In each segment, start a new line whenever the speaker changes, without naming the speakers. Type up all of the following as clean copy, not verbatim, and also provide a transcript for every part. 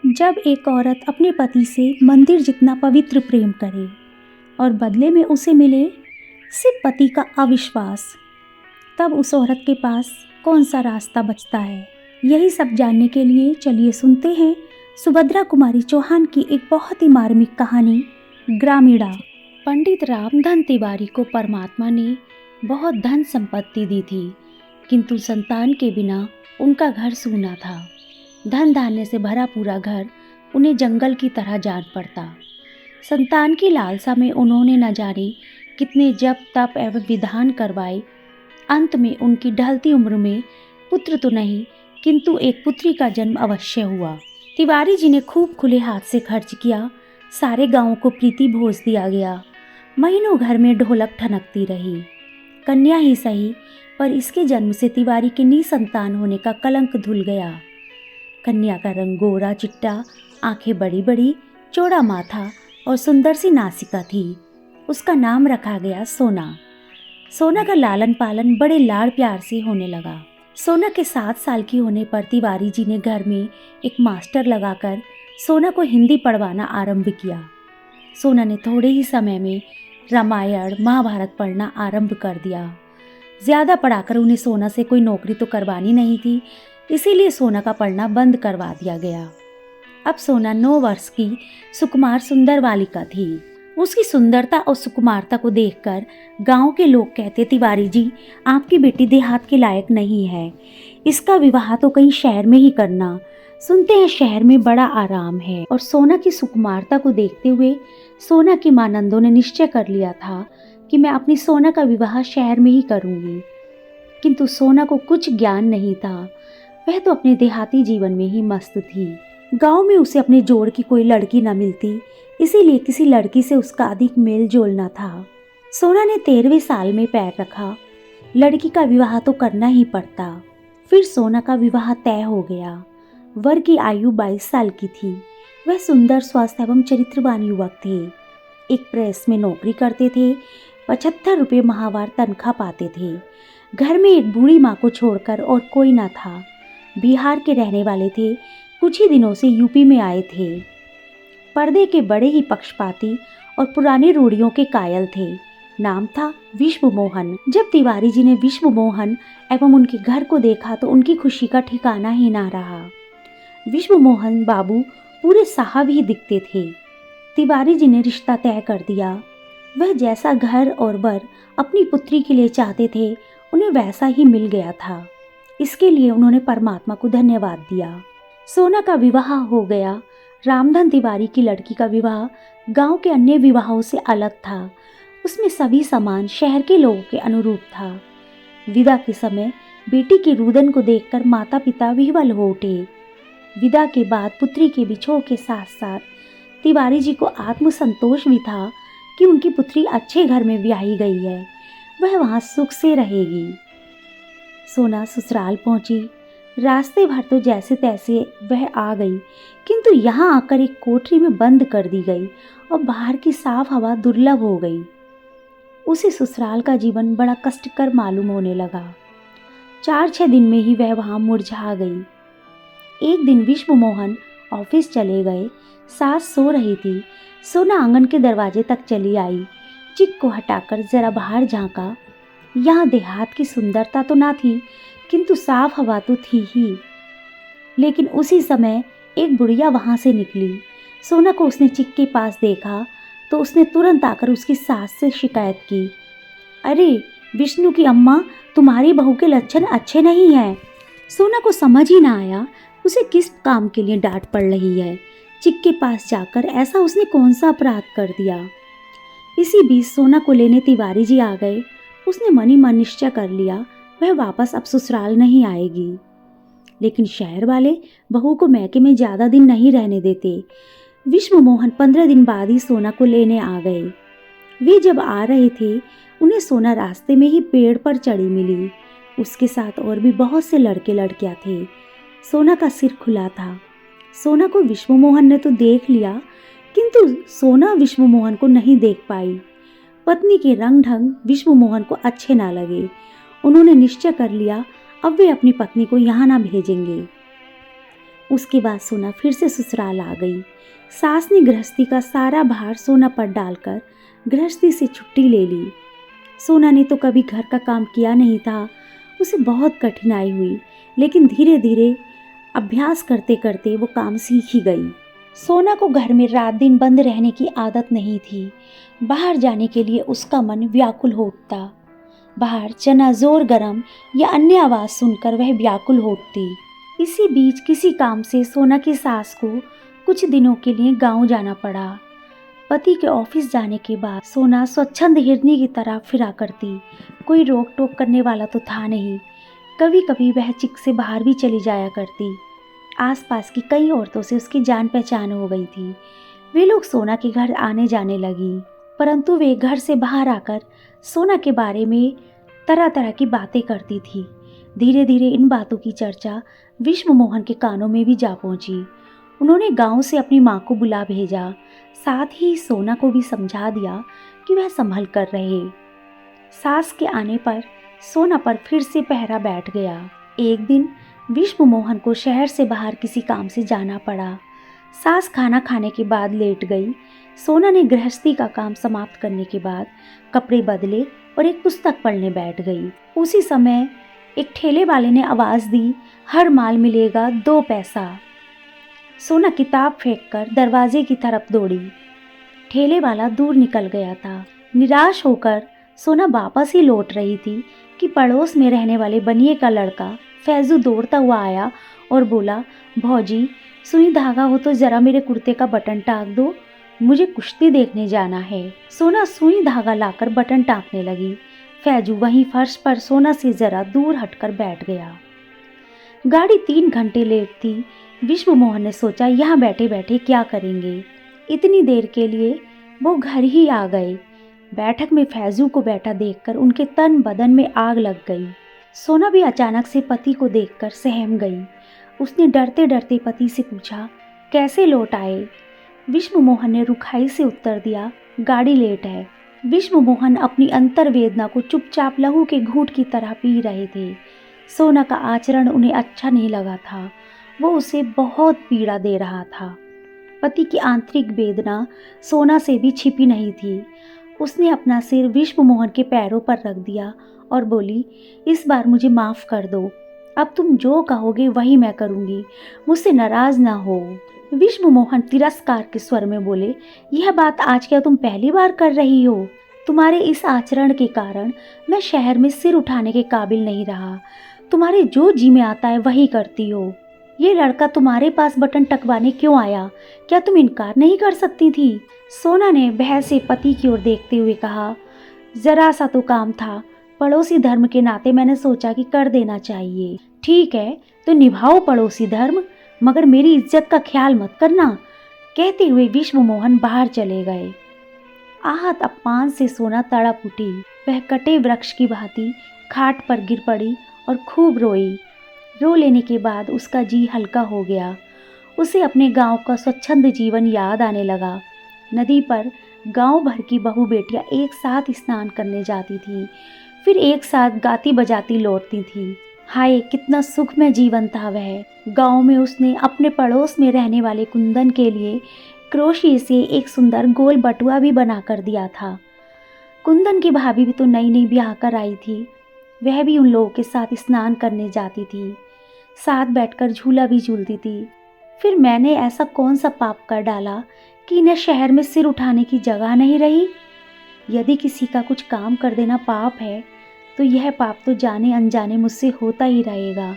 जब एक औरत अपने पति से मंदिर जितना पवित्र प्रेम करे और बदले में उसे मिले सिर्फ पति का अविश्वास, तब उस औरत के पास कौन सा रास्ता बचता है। यही सब जानने के लिए चलिए सुनते हैं सुभद्रा कुमारी चौहान की एक बहुत ही मार्मिक कहानी, ग्रामीणा। पंडित रामधन तिवारी को परमात्मा ने बहुत धन संपत्ति दी थी, किंतु संतान के बिना उनका घर सूना था। धन धान्य से भरा पूरा घर उन्हें जंगल की तरह जान पड़ता। संतान की लालसा में उन्होंने न जाने कितने जप तप एवं विधान करवाए। अंत में उनकी ढलती उम्र में पुत्र तो नहीं किंतु एक पुत्री का जन्म अवश्य हुआ। तिवारी जी ने खूब खुले हाथ से खर्च किया। सारे गांव को प्रीति भोज दिया गया। महीनों घर में ढोलक ठनकती रही। कन्या ही सही, पर इसके जन्म से तिवारी के निसंतान होने का कलंक धुल गया। कन्या का रंग गोरा चिट्टा, आंखें बड़ी बड़ी, चौड़ा माथा और सुंदर सी नासिका थी। उसका नाम रखा गया सोना। सोना का लालन पालन बड़े लाड़ प्यार से होने लगा। सोना के 7 साल की होने पर तिवारी जी ने घर में एक मास्टर लगाकर सोना को हिंदी पढ़वाना आरंभ किया। सोना ने थोड़े ही समय में रामायण महाभारत पढ़ना आरंभ कर दिया। ज़्यादा पढ़ाकर उन्हें सोना से कोई नौकरी तो करवानी नहीं थी, इसीलिए सोना का पढ़ना बंद करवा दिया गया। अब सोना 9 वर्ष की सुकुमार सुंदर बालिका थी। उसकी सुंदरता और सुकुमारता को देखकर गांव के लोग कहते, तिवारी जी आपकी बेटी देहात के लायक नहीं है, इसका विवाह तो कहीं शहर में ही करना। सुनते हैं शहर में बड़ा आराम है। और सोना की सुकुमारता को देखते हुए सोना की मां नंदो ने निश्चय कर लिया था कि मैं अपनी सोना का विवाह शहर में ही करूंगी। किंतु सोना को कुछ ज्ञान नहीं था। वह तो अपने देहाती जीवन में ही मस्त थी। गांव में उसे अपने जोड़ की कोई लड़की न मिलती, इसीलिए किसी लड़की से उसका अधिक मेल जोल न था। सोना ने 13वें साल में पैर रखा। लड़की का विवाह तो करना ही पड़ता। फिर सोना का विवाह तय हो गया। वर की आयु 22 साल की थी। वह सुंदर, स्वस्थ एवं चरित्रवान युवक थे। एक प्रेस में नौकरी करते थे। 75 रुपये माहवार तनख्वाह पाते थे। घर में एक बूढ़ी माँ को छोड़कर और कोई न था। बिहार के रहने वाले थे। कुछ ही दिनों से यूपी में आए थे। पर्दे के बड़े ही पक्षपाती और पुरानी रूढ़ियों के कायल थे। नाम था विश्व मोहन। जब तिवारी जी ने विश्व मोहन एवं उनके घर को देखा तो उनकी खुशी का ठिकाना ही ना रहा। विश्व मोहन बाबू पूरे साहब ही दिखते थे। तिवारी जी ने रिश्ता तय कर दिया। वह जैसा घर और वर अपनी पुत्री के लिए चाहते थे, उन्हें वैसा ही मिल गया था। इसके लिए उन्होंने परमात्मा को धन्यवाद दिया। सोना का विवाह हो गया। रामधन तिवारी की लड़की का विवाह गांव के अन्य विवाहों से अलग था। उसमें सभी सामान शहर के लोगों के अनुरूप था। विदा के समय बेटी की रुदन को देखकर माता पिता विह्वल हो उठे। विदा के बाद पुत्री के बिछोह के साथ साथ तिवारी जी को आत्मसंतोष भी था कि उनकी पुत्री अच्छे घर में ब्याही गई है, वह वहां सुख से रहेगी। सोना ससुराल पहुंची। रास्ते भर तो जैसे तैसे वह आ गई, किंतु यहाँ आकर एक कोठरी में बंद कर दी गई और बाहर की साफ हवा दुर्लभ हो गई। उसे ससुराल का जीवन बड़ा कष्टकर मालूम होने लगा। 4-6 दिन में ही वह वहाँ मुरझा गई। एक दिन विश्व मोहन ऑफिस चले गए। सास सो रही थी। सोना आंगन के दरवाजे तक चली आई। चिक को हटाकर जरा बाहर झांका। यहाँ देहात की सुंदरता तो ना थी, किंतु साफ हवा तो थी ही। लेकिन उसी समय एक बुढ़िया वहां से निकली। सोना को उसने चिक के पास देखा तो उसने तुरंत आकर उसकी सास से शिकायत की, अरे विष्णु की अम्मा, तुम्हारी बहू के लक्षण अच्छे नहीं हैं। सोना को समझ ही ना आया उसे किस काम के लिए डांट पड़ रही है। चिक के पास जाकर ऐसा उसने कौन सा अपराध कर दिया। इसी बीच सोना को लेने तिवारी जी आ गए। उसने मन ही मन निश्चय कर लिया वह वापस अब ससुराल नहीं आएगी। लेकिन शहर वाले बहू को मैके में ज्यादा दिन नहीं रहने देते। विश्व मोहन 15 दिन बाद ही सोना को लेने आ गए। वे जब आ रहे थे उन्हें सोना रास्ते में ही पेड़ पर चढ़ी मिली। उसके साथ और भी बहुत से लड़के लड़कियां थे। सोना का सिर खुला था। सोना को विश्व मोहन ने तो देख लिया, किंतु सोना विश्व मोहन को नहीं देख पाई। पत्नी के रंग ढंग विश्व मोहन को अच्छे ना लगे। उन्होंने निश्चय कर लिया अब वे अपनी पत्नी को यहाँ ना भेजेंगे। उसके बाद सोना फिर से ससुराल आ गई। सास ने गृहस्थी का सारा भार सोना पर डालकर गृहस्थी से छुट्टी ले ली। सोना ने तो कभी घर का काम किया नहीं था। उसे बहुत कठिनाई हुई, लेकिन धीरे धीरे अभ्यास करते करते वो काम सीख ही गई। सोना को घर में रात दिन बंद रहने की आदत नहीं थी। बाहर जाने के लिए उसका मन व्याकुल हो उठता। बाहर चना जोर गरम या अन्य आवाज़ सुनकर वह व्याकुल हो उठती। इसी बीच किसी काम से सोना की सास को कुछ दिनों के लिए गांव जाना पड़ा। पति के ऑफिस जाने के बाद सोना स्वच्छंद हिरनी की तरह फिरा करती। कोई रोक टोक करने वाला तो था नहीं। कभी कभी वह चिक से बाहर भी चली जाया करती। आसपास की कई औरतों से उसकी जान पहचान हो गई थी। वे लोग सोना के घर आने जाने लगी, परंतु वे घर से बाहर आकर सोना के बारे में तरह तरह की बातें करती थी। धीरे धीरे इन बातों की चर्चा विश्व मोहन के कानों में भी जा पहुंची। उन्होंने गांव से अपनी माँ को बुला भेजा। साथ ही सोना को भी समझा दिया कि वह संभल कर रहे। सास के आने पर सोना पर फिर से पहरा बैठ गया। एक दिन विश्व मोहन को शहर से बाहर किसी काम से जाना पड़ा। सास खाना खाने के बाद लेट गई। सोना ने गृहस्थी का काम समाप्त करने के बाद कपड़े बदले और एक पुस्तक पढ़ने बैठ गई। उसी समय एक ठेले वाले ने आवाज़ दी, हर माल मिलेगा 2 पैसा। सोना किताब फेंककर दरवाजे की तरफ दौड़ी। ठेले वाला दूर निकल गया था। निराश होकर सोना वापस ही लौट रही थी कि पड़ोस में रहने वाले बनिए का लड़का फैजू दौड़ता हुआ आया और बोला, भौजी सुई धागा हो तो ज़रा मेरे कुर्ते का बटन टाँक दो, मुझे कुश्ती देखने जाना है। सोना सुई धागा लाकर बटन टाँकने लगी। फैजू वहीं फर्श पर सोना से ज़रा दूर हटकर बैठ गया। गाड़ी 3 घंटे लेट थी। विश्व मोहन ने सोचा, यहाँ बैठे बैठे क्या करेंगे। इतनी देर के लिए वो घर ही आ गए। बैठक में फैजू को बैठा देखकर उनके तन बदन में आग लग गई। सोना भी अचानक से पति को देखकर सहम गई। उसने डरते डरते पति से पूछा, कैसे लौट आए? विश्व मोहन ने रुखाई से उत्तर दिया, गाड़ी लेट है। विश्व मोहन अपनी अंतर्वेदना को चुपचाप लहू के घूंट की तरह पी रहे थे। सोना का आचरण उन्हें अच्छा नहीं लगा था। वो उसे बहुत पीड़ा दे रहा था। पति की आंतरिक वेदना सोना से भी छिपी नहीं थी। उसने अपना सिर विश्व मोहन के पैरों पर रख दिया और बोली, इस बार मुझे माफ़ कर दो। अब तुम जो कहोगे वही मैं करूँगी, मुझसे नाराज़ ना हो। विश्व मोहन तिरस्कार के स्वर में बोले, यह बात आज क्या तुम पहली बार कर रही हो? तुम्हारे इस आचरण के कारण मैं शहर में सिर उठाने के काबिल नहीं रहा। तुम्हारे जो जी में आता है वही करती हो। ये लड़का तुम्हारे पास बटन टकवाने क्यों आया? क्या तुम इनकार नहीं कर सकती थी? सोना ने बहस से पति की ओर देखते हुए कहा, जरा सा तो काम था, पड़ोसी धर्म के नाते मैंने सोचा कि कर देना चाहिए। ठीक है तो निभाओ पड़ोसी धर्म, मगर मेरी इज्जत का ख्याल मत करना। कहते हुए विश्व मोहन बाहर चले गए। आहत अपमान से सोना तड़प उठी। वह कटे वृक्ष की भांति खाट पर गिर पड़ी और खूब रोई। रो लेने के बाद उसका जी हल्का हो गया। उसे अपने गांव का स्वच्छंद जीवन याद आने लगा। नदी पर गांव भर की बहू बेटियां एक साथ स्नान करने जाती थीं, फिर एक साथ गाती बजाती लौटती थीं। हाय कितना सुखमय जीवन था वह। गांव में उसने अपने पड़ोस में रहने वाले कुंदन के लिए क्रोशिये से एक सुंदर गोल बटुआ भी बना कर दिया था। कुंदन की भाभी भी तो नई नई ब्याह कर आई थी। वह भी उन लोगों के साथ स्नान करने जाती थी, साथ बैठकर झूला भी झूलती थी। फिर मैंने ऐसा कौन सा पाप कर डाला कि इन्हें शहर में सिर उठाने की जगह नहीं रही? यदि किसी का कुछ काम कर देना पाप है तो यह पाप तो जाने अनजाने मुझसे होता ही रहेगा।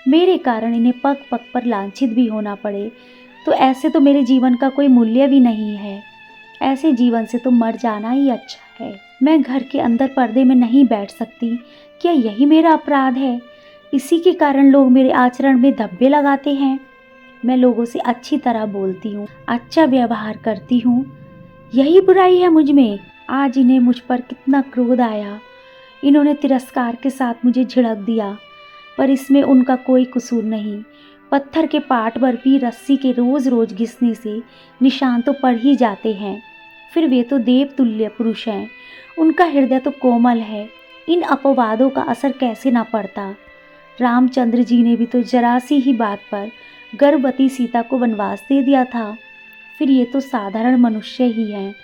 मेरे कारण इन्हें पग पग पर लांछित भी होना पड़े तो ऐसे तो मेरे जीवन का कोई मूल्य भी नहीं है। ऐसे जीवन से तो मर जाना ही अच्छा है। मैं घर के अंदर पर्दे में नहीं बैठ सकती, क्या यही मेरा अपराध है? इसी के कारण लोग मेरे आचरण में धब्बे लगाते हैं। मैं लोगों से अच्छी तरह बोलती हूँ, अच्छा व्यवहार करती हूँ, यही बुराई है मुझ में। आज इन्हें मुझ पर कितना क्रोध आया। इन्होंने तिरस्कार के साथ मुझे झिड़क दिया, पर इसमें उनका कोई कसूर नहीं। पत्थर के पाट पर भी रस्सी के रोज रोज घिसने से निशान तो पड़ ही जाते हैं। फिर वे तो देवतुल्य पुरुष हैं, उनका हृदय तो कोमल है। इन अपवादों का असर कैसे ना पड़ता। रामचंद्र जी ने भी तो जरा सी ही बात पर गर्भवती सीता को वनवास दे दिया था। फिर ये तो साधारण मनुष्य ही हैं।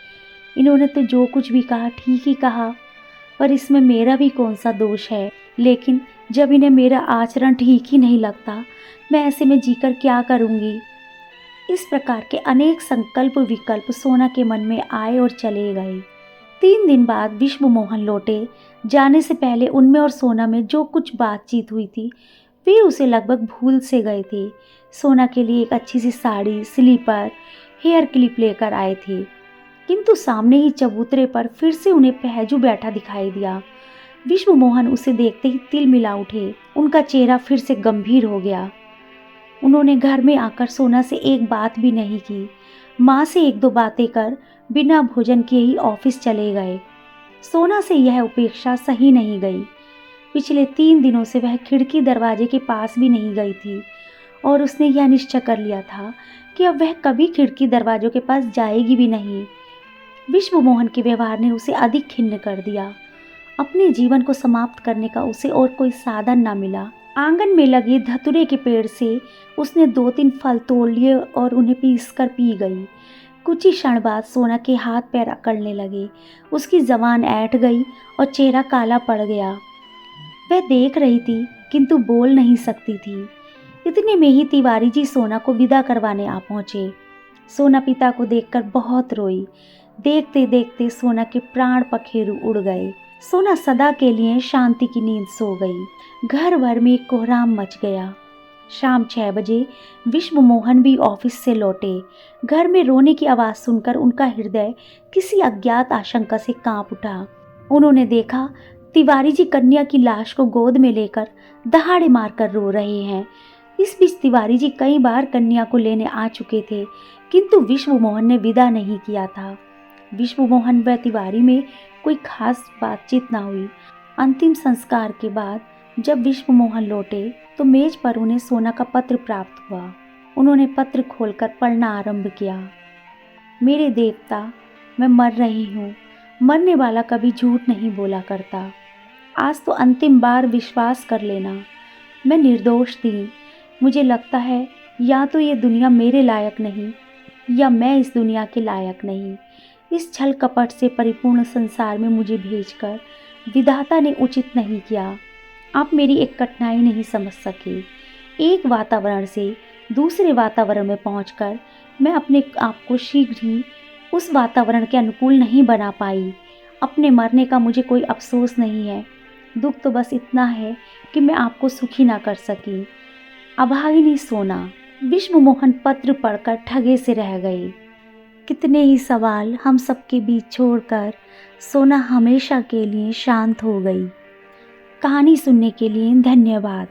इन्होंने तो जो कुछ भी कहा ठीक ही कहा, पर इसमें मेरा भी कौन सा दोष है। लेकिन जब इन्हें मेरा आचरण ठीक ही नहीं लगता, मैं ऐसे में जीकर क्या करूँगी। इस प्रकार के अनेक संकल्प विकल्प सोना के मन में आए और चले गए। 3 दिन बाद विश्व मोहन लौटे। जाने से पहले उनमें और सोना में जो कुछ बातचीत हुई थी वे उसे लगभग भूल से गए थे। सोना के लिए एक अच्छी सी साड़ी, स्लीपर, हेयर क्लिप लेकर आए थे, किंतु सामने ही चबूतरे पर फिर से उन्हें पहजू बैठा दिखाई दिया। विश्व मोहन उसे देखते ही तिल मिला उठे। उनका चेहरा फिर से गंभीर हो गया। उन्होंने घर में आकर सोना से एक बात भी नहीं की। माँ से 1-2 बातें कर बिना भोजन किए ही ऑफिस चले गए। सोना से यह उपेक्षा सही नहीं गई। पिछले 3 दिनों से वह खिड़की दरवाजे के पास भी नहीं गई थी और उसने यह निश्चय कर लिया था कि अब वह कभी खिड़की दरवाजों के पास जाएगी भी नहीं। विश्व मोहन के व्यवहार ने उसे अधिक खिन्न कर दिया। अपने जीवन को समाप्त करने का उसे और कोई साधन न मिला। आंगन में लगे धतूरे के पेड़ से उसने 2-3 फल तोड़ लिए और उन्हें पीसकर पी गई। कुछ ही क्षण बाद सोना के हाथ पैर अकड़ने लगे। उसकी ज़बान ऐंठ गई और चेहरा काला पड़ गया। वह देख रही थी किंतु बोल नहीं सकती थी। इतने में ही तिवारी जी सोना को विदा करवाने आ पहुँचे। सोना पिता को देखकर बहुत रोई। देखते देखते सोना के प्राण पखेरु उड़ गए। सोना सदा के लिए शांति की नींद सो गई। घर भर में कोहराम मच गया। शाम 6 बजे विश्व मोहन भी ऑफिस से लौटे। घर में रोने की आवाज़ सुनकर उनका हृदय किसी अज्ञात आशंका से कांप उठा। उन्होंने देखा तिवारी जी कन्या की लाश को गोद में लेकर दहाड़े मारकर रो रहे हैं। इस बीच तिवारी जी कई बार कन्या को लेने आ चुके थे, किंतु विश्व मोहन ने विदा नहीं किया था। विश्व मोहन व तिवारी में कोई खास बातचीत न हुई। अंतिम संस्कार के बाद जब विश्व मोहन लौटे तो मेज पर उन्हें सोना का पत्र प्राप्त हुआ। उन्होंने पत्र खोलकर पढ़ना आरंभ किया। मेरे देवता, मैं मर रही हूँ। मरने वाला कभी झूठ नहीं बोला करता। आज तो अंतिम बार विश्वास कर लेना। मैं निर्दोष थी। मुझे लगता है या तो ये दुनिया मेरे लायक नहीं या मैं इस दुनिया के लायक नहीं। इस छल कपट से परिपूर्ण संसार में मुझे भेजकर विधाता ने उचित नहीं किया। आप मेरी एक कठिनाई नहीं समझ सके। एक वातावरण से दूसरे वातावरण में पहुंचकर मैं अपने आप को शीघ्र ही उस वातावरण के अनुकूल नहीं बना पाई। अपने मरने का मुझे कोई अफसोस नहीं है। दुख तो बस इतना है कि मैं आपको सुखी ना कर सकी। अभागिनी सोना। विश्व मोहन पत्र पढ़कर ठगे से रह गए। कितने ही सवाल हम सबके बीच छोड़कर सोना हमेशा के लिए शांत हो गई। कहानी सुनने के लिए धन्यवाद।